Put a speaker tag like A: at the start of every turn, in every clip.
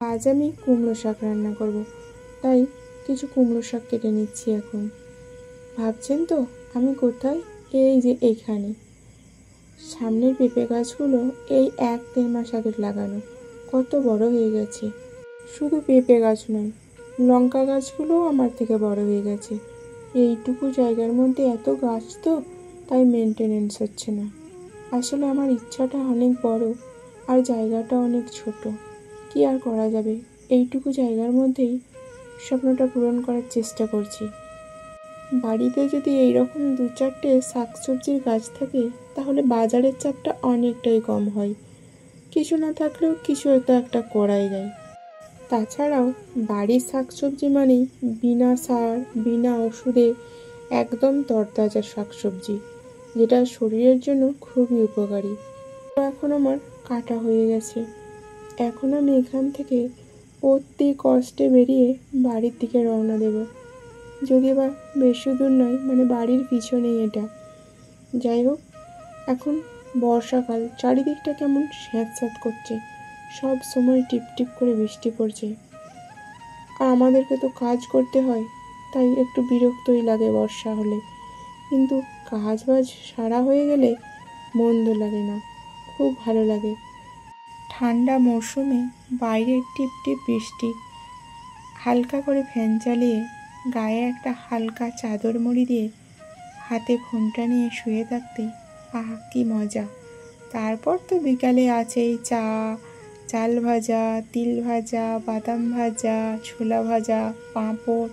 A: আজ আমি কুমড়ো শাক রান্না করব, তাই কিছু কুমড়ো শাক কেটে নিচ্ছি। এখন ভাবছেন তো আমি কোথায়? এই যে এইখানে। সামনের পেঁপে গাছগুলো এই 1-1.5 মাস আগে লাগানো, কত বড় হয়ে গেছে। শুধু পেঁপে গাছ নয়, লঙ্কা গাছগুলোও আমার থেকে বড় হয়ে গেছে। এইটুকু জায়গার মধ্যে এত গাছ, তো তাই মেনটেনেন্স হচ্ছে না। আসলে আমার ইচ্ছাটা অনেক বড় আর জায়গাটা অনেক ছোট। কি আর করা যাবে, এইটুকু জায়গার মধ্যেই স্বপ্নটা পূরণ করার চেষ্টা করছি। বাড়িতে যদি এইরকম 2-4টে শাকসবজির গাছ থাকে, তাহলে বাজারের চাপটা অনেকটাই কম হয়। কিছু না থাকলেও কিছু একটা করাই যায়। তাছাড়াও বাড়ির শাকসবজি মানেই বিনা সার, বিনা ওষুধে একদম তরতাজা শাকসবজি, যেটা শরীরের জন্য খুবই উপকারী। তো এখন আমার কাটা হয়ে গেছে। এখন আমি এখান থেকে অতি কষ্টে বেরিয়ে বাড়ির দিকে রওনা দেব। যদিও বা বেশি দূর নয়, মানে বাড়ির পিছনেই এটা। যাই হোক, এখন বর্ষাকাল, চারিদিকটা কেমন স্যাঁতস্যাঁত করছে, সব সময় টিপটিপ করে বৃষ্টি পড়ছে। আর আমাদেরকে তো কাজ করতে হয়, তাই একটু বিরক্তই লাগে বর্ষা হলে। কিন্তু কাজ বাজ সারা হয়ে গেলে মন্দ লাগে না, খুব ভালো লাগে। ঠান্ডা মৌসুমে বাইরে টিপটিপ বৃষ্টি, হালকা করে ফ্যান চালিয়ে গায়ে একটা হালকা চাদর মুড়ি দিয়ে হাতে ফোনটা নিয়ে শুয়ে থাকতে আহা কি মজা। তারপর তো বিকালে আছেই চা, চাল ভাজা, তিল ভাজা, বাদাম ভাজা, ছোলা ভাজা, পাঁপড়।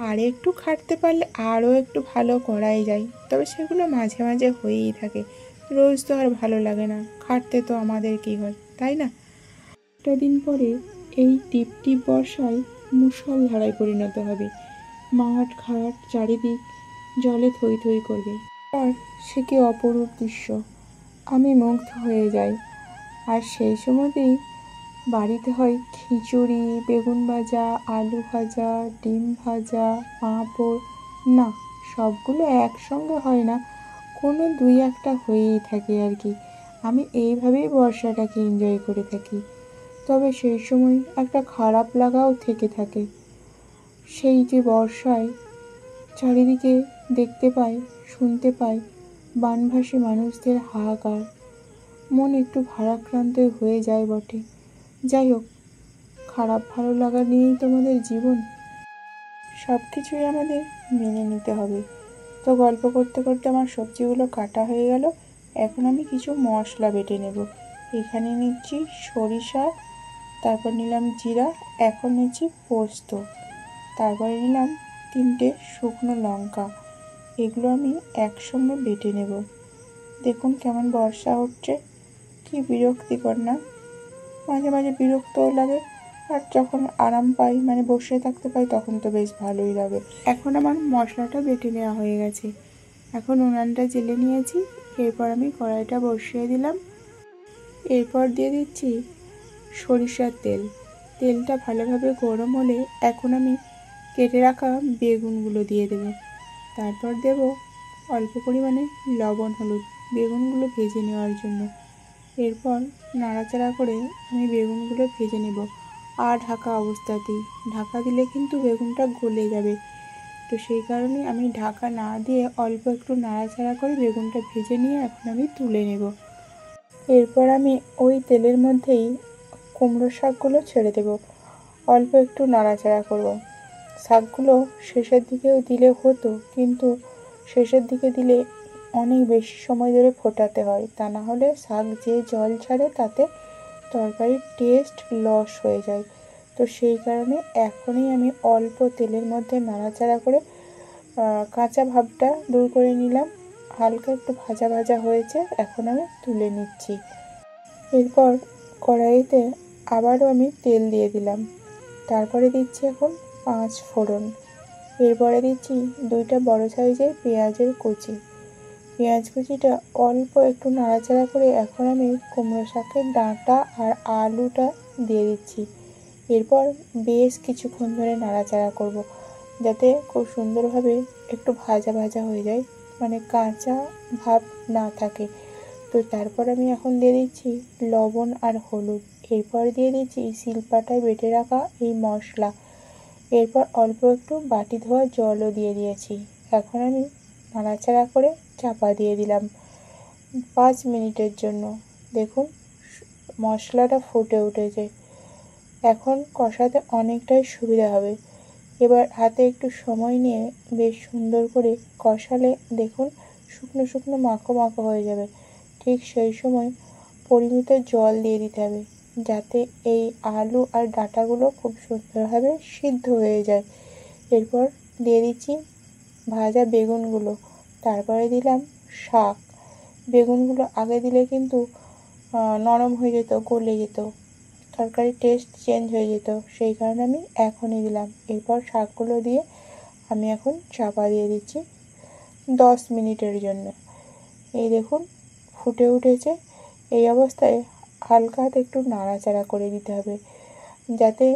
A: আর একটু খাটতে পারলে আরও একটু ভালো করাই যায়, তবে সেগুলো মাঝে মাঝে হয়েই থাকে। রোজ তো আর ভালো লাগে না, খাটতে তো আমাদের কি হয়, তাই না? একটা দিন পরে এই টিপ টিপ বর্ষায় মুষলধারায় পরিণত হবে। মাঠ ঘাট চারিদিক জলে থই থই করবে। আর সে কি অপরূপ দৃশ্য, আমি মুগ্ধ হয়ে যাই। আর সেই সময়তেই বাড়িতে হয় খিচুড়ি, বেগুন ভাজা, আলু ভাজা, ডিম ভাজা, পাঁপড়। না, সবগুলো একসঙ্গে হয় না, কোনো 2-1টা হয়েই থাকে আর কি। আমি এইভাবেই বর্ষাটাকে এনজয় করে থাকি। তবে সেই সময় একটা খারাপ লাগাও থেকে থাকে। সেই যে বর্ষায় চারিদিকে দেখতে পাই, শুনতে পাই বানভাসী মানুষদের হাহাকার, মন একটু ভারাক্রান্ত হয়ে যায় বটে। যাই হোক, খারাপ ভালো লাগা নিয়েই তোমাদের জীবন, সব কিছুই আমাদের মেনে নিতে হবে। তো গল্প করতে করতে আমার সবজিগুলো কাটা হয়ে গেল। এখন আমি কিছু মশলা বেটে নেব। এখানে নিচ্ছি সরিষা, তারপর নিলাম জিরা, এখন নিচ্ছি পোস্ত, তারপরে নিলাম 3টে শুকনো লঙ্কা। এগুলো আমি একসঙ্গে বেটে নেব। দেখুন কেমন বর্ষা হচ্ছে, কি বিরক্তিকর না? মাঝে মাঝে বিরক্তও লাগে, আর যখন আরাম পাই, মানে বসে থাকতে পাই, তখন তো বেশ ভালোই লাগে। এখন আমার মশলাটা বেটে নেওয়া হয়ে গেছে। এখন উনানটা জেলে নিয়েছি। এরপর আমি কড়াইটা বসিয়ে দিলাম। এরপর দিয়ে দিচ্ছি সরিষার তেল। তেলটা ভালোভাবে গরম হলে এখন আমি কেটে রাখা বেগুনগুলো দিয়ে দেব। তারপর দেব অল্প পরিমাণে লবণ, হলুদ, বেগুনগুলো ভেজে নেওয়ার জন্য। এরপর নাড়াচাড়া করে আমি বেগুনগুলো ভেজে নেব। আর ঢাকা অবস্থাতেই, ঢাকা দিলে কিন্তু বেগুনটা গলে যাবে। তো সেই কারণে আমি ঢাকা না দিয়ে অল্প একটু নাড়াচাড়া করে বেগুনটা ভেজে নিয়ে এখন আমি তুলে নেব। এরপর আমি ওই তেলের মধ্যেই কুমড়ো শাকগুলো ছেড়ে দেব। অল্প একটু নাড়াচাড়া করব। শাকগুলো শেষের দিকেও দিলে হতো, কিন্তু শেষের দিকে দিলে অনেক বেশি সময় ধরে ফোটাতে হয়, তা না হলে শাক যে জল ছাড়ে তাতে তরকারির টেস্ট লস হয়ে যায়। তো সেই কারণে এখনই আমি অল্প তেলের মধ্যে নাড়াচাড়া করে কাঁচা ভাবটা দূর করে নিলাম। হালকা একটু ভাজা ভাজা হয়েছে, এখন আমি তুলে নিচ্ছি। এরপর কড়াইতে আবারও আমি তেল দিয়ে দিলাম। তারপরে দিচ্ছি এখন 5 ফোড়ন। এরপরে দিচ্ছি 2টা বড় সাইজের পেঁয়াজের কুচি। পেঁয়াজ কুচিটা অল্প একটু নাড়াচাড়া করে এখন আমি কুমড়ো শাকের ডাঁটা আর আলুটা দিয়ে দিচ্ছি। এরপর বেশ কিছুক্ষণ ধরে নাড়াচাড়া করব, যাতে খুব সুন্দরভাবে একটু ভাজা ভাজা হয়ে যায়, মানে কাঁচা ভাব না থাকে। তো তারপর আমি এখন দিয়ে দিচ্ছি লবণ আর হলুদ। এরপর দিয়ে দিচ্ছি শিলপাটায় বেটে রাখা এই মশলা। এরপর অল্প একটু বাটি ধোয়া জলও দিয়ে দিয়েছি। এখন আমি নাড়াচাড়া করে চাপা দিয়ে দিলাম 5 মিনিটের জন্য। দেখুন মশলাটা ফুটে উঠেছে, এখন কষাতে অনেকটাই সুবিধা হবে। এবার হাতে একটু সময় নিয়ে বেশ সুন্দর করে কষালে দেখুন শুকনো শুকনো মাখো মাখো হয়ে যাবে। ঠিক সেই সময় পরিমিত জল দিয়ে দিতে হবে, যাতে এই আলু আর ডাঁটাগুলো খুব সুন্দরভাবে সিদ্ধ হয়ে যায়। এরপর দিয়ে দিচ্ছি ভাজা বেগুনগুলো, তারপরে দিলাম শাক। বেগুনগুলো আগে দিলে কিন্তু নরম হয়ে যেত, গলে যেত, তরকারির টেস্ট চেঞ্জ হয়ে যেত, সেই কারণে আমি এখনই দিলাম। এরপর শাকগুলো দিয়ে আমি এখন চাপা দিয়ে দিচ্ছি 10 মিনিটের জন্য। এই দেখুন ফুটে উঠেছে। এই অবস্থায় হালকা হাতে একটু নাড়াচাড়া করে দিতে হবে, যাতে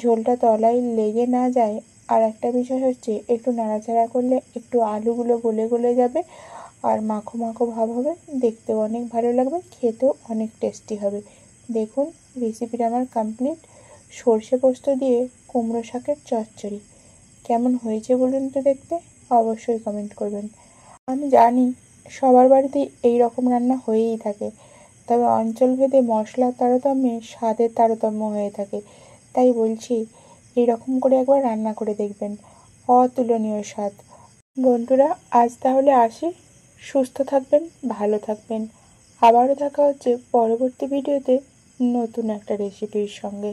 A: ঝোলটা তলায় লেগে না যায়। আর একটা বিষয় হচ্ছে, একটু নাড়াচাড়া করলে একটু আলুগুলো গলে গলে যাবে আর মাখো মাখো ভাব হবে, দেখতেও অনেক ভালো লাগবে, খেতেও অনেক টেস্টি হবে। দেখুন রেসিপিটা আমার কমপ্লিট। সর্ষে পোস্ত দিয়ে কুমড়ো শাকের চচ্চড়ি কেমন হয়েছে বলুন তো দেখতে? অবশ্যই কমেন্ট করবেন। আমি জানি সবার বাড়িতেই এই রকম রান্না হয়েই থাকে, তবে অঞ্চলভেদে মশলার তারতম্যে স্বাদের তারতম্য হয়ে থাকে। তাই বলছি এই রকম করে একবার রান্না করে দেখবেন, অতুলনীয় স্বাদ। বন্ধুরা আজ তাহলে আসি, সুস্থ থাকবেন, ভালো থাকবেন। আবারও দেখা হচ্ছে পরবর্তী ভিডিওতে নতুন একটা রেসিপির সঙ্গে।